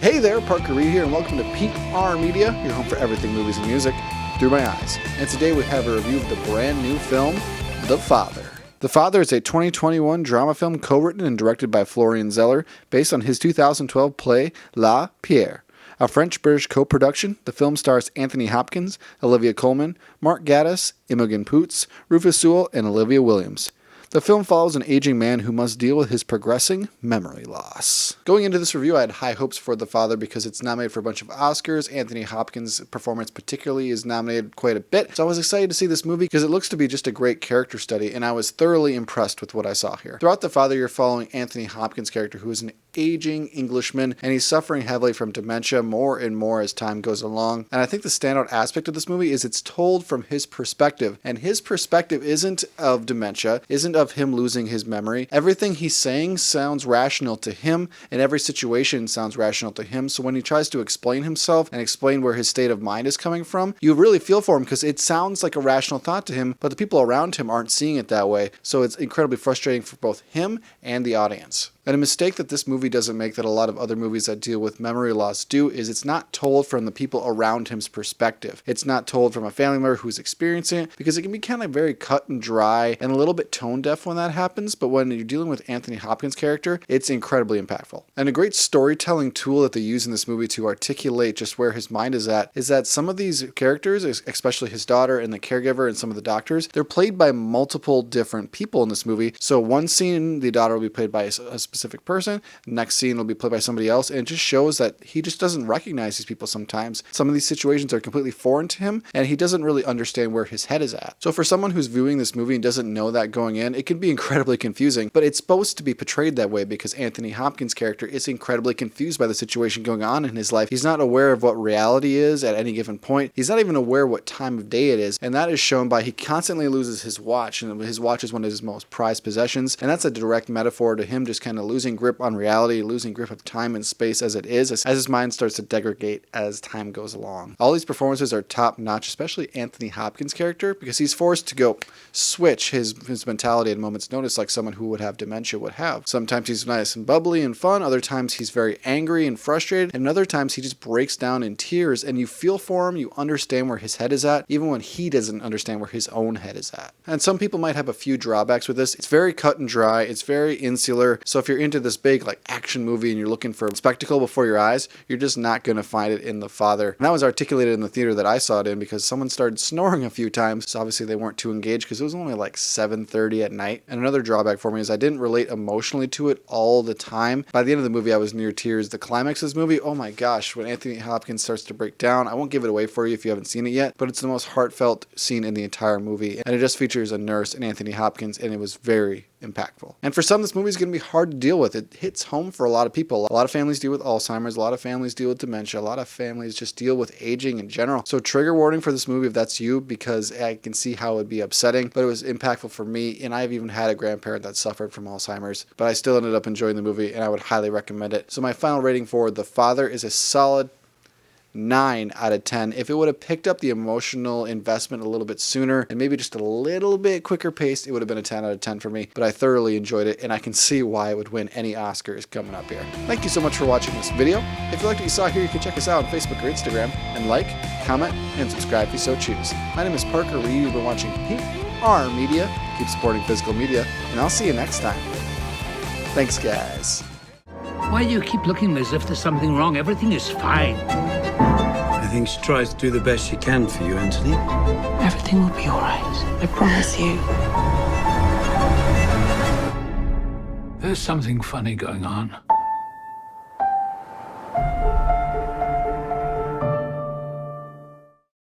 Hey there, Parker Reed here, and welcome to PR Media, your home for everything movies and music through my eyes. And today we have a review of the brand new film, The Father. The Father is a 2021 drama film co-written and directed by Florian Zeller, based on his 2012 play La Pierre. A French-British co-production, the film stars Anthony Hopkins, Olivia Colman, Mark Gatiss, Imogen Poots, Rufus Sewell, and Olivia Williams. The film follows an aging man who must deal with his progressing memory loss. Going into this review, I had high hopes for The Father because it's nominated for a bunch of Oscars. Anthony Hopkins' performance particularly is nominated quite a bit. So I was excited to see this movie because it looks to be just a great character study, and I was thoroughly impressed with what I saw here. Throughout The Father, you're following Anthony Hopkins' character, who is an aging Englishman, and he's suffering heavily from dementia more and more as time goes along. And I think the standout aspect of this movie is it's told from his perspective, and his perspective isn't of dementia, isn't of him losing his memory. Everything he's saying sounds rational to him, and every situation sounds rational to him. So when he tries to explain himself and explain where his state of mind is coming from, you really feel for him because it sounds like a rational thought to him, but the people around him aren't seeing it that way. So it's incredibly frustrating for both him and the audience. And a mistake that this movie doesn't make that a lot of other movies that deal with memory loss do is it's not told from the people around him's perspective. It's not told from a family member who's experiencing it, because it can be kind of very cut and dry and a little bit tone deaf when that happens. But when you're dealing with Anthony Hopkins' character, it's incredibly impactful. And a great storytelling tool that they use in this movie to articulate just where his mind is that some of these characters, especially his daughter and the caregiver and some of the doctors, they're played by multiple different people in this movie. So one scene, the daughter will be played by a specific person. Next scene will be played by somebody else, and it just shows that he just doesn't recognize these people sometimes. Some of these situations are completely foreign to him, and he doesn't really understand where his head is at. So for someone who's viewing this movie and doesn't know that going in, it can be incredibly confusing, but it's supposed to be portrayed that way because Anthony Hopkins' character is incredibly confused by the situation going on in his life. He's not aware of what reality is at any given point. He's not even aware what time of day it is, and that is shown by he constantly loses his watch, and his watch is one of his most prized possessions, and that's a direct metaphor to him just kind of losing grip on reality, losing grip of time and space as it is, as his mind starts to degrade as time goes along. All these performances are top notch, especially Anthony Hopkins' character, because he's forced to go switch his mentality at a moment's notice like someone who would have dementia would have. Sometimes he's nice and bubbly and fun, other times he's very angry and frustrated, and other times he just breaks down in tears, and you feel for him, you understand where his head is at, even when he doesn't understand where his own head is at. And some people might have a few drawbacks with this. It's very cut and dry, it's very insular, so if you're into this big like action movie and you're looking for a spectacle before your eyes, you're just not going to find it in The Father. And that was articulated in the theater that I saw it in because someone started snoring a few times, so obviously they weren't too engaged because it was only like 7:30 at night. And another drawback for me is I didn't relate emotionally to it all the time. By the end of the movie, I was near tears. The climax of this movie, oh my gosh, when Anthony Hopkins starts to break down, I won't give it away for you if you haven't seen it yet, but it's the most heartfelt scene in the entire movie. And it just features a nurse and Anthony Hopkins, and it was very impactful. And for some, this movie is going to be hard to deal with. It hits home for a lot of people. A lot of families deal with Alzheimer's, a lot of families deal with dementia, a lot of families just deal with aging in general. So trigger warning for this movie if that's you, because I can see how it would be upsetting, but it was impactful for me, and I've even had a grandparent that suffered from Alzheimer's, but I still ended up enjoying the movie, and I would highly recommend it. So my final rating for The Father is a solid 9 out of 10. If it would have picked up the emotional investment a little bit sooner and maybe just a little bit quicker paced, it would have been a 10 out of 10 for me. But I thoroughly enjoyed it, and I can see why it would win any Oscars coming up here. Thank you so much for watching this video. If you liked what you saw here, you can check us out on Facebook or Instagram and like, comment, and subscribe if you so choose. My name is Parker Reed. You've been watching PR Media. Keep supporting physical media, and I'll see you next time. Thanks, guys. Why do you keep looking as if there's something wrong? Everything is fine. I think she tries to do the best she can for you, Anthony. Everything will be all right. I promise you. There's something funny going on.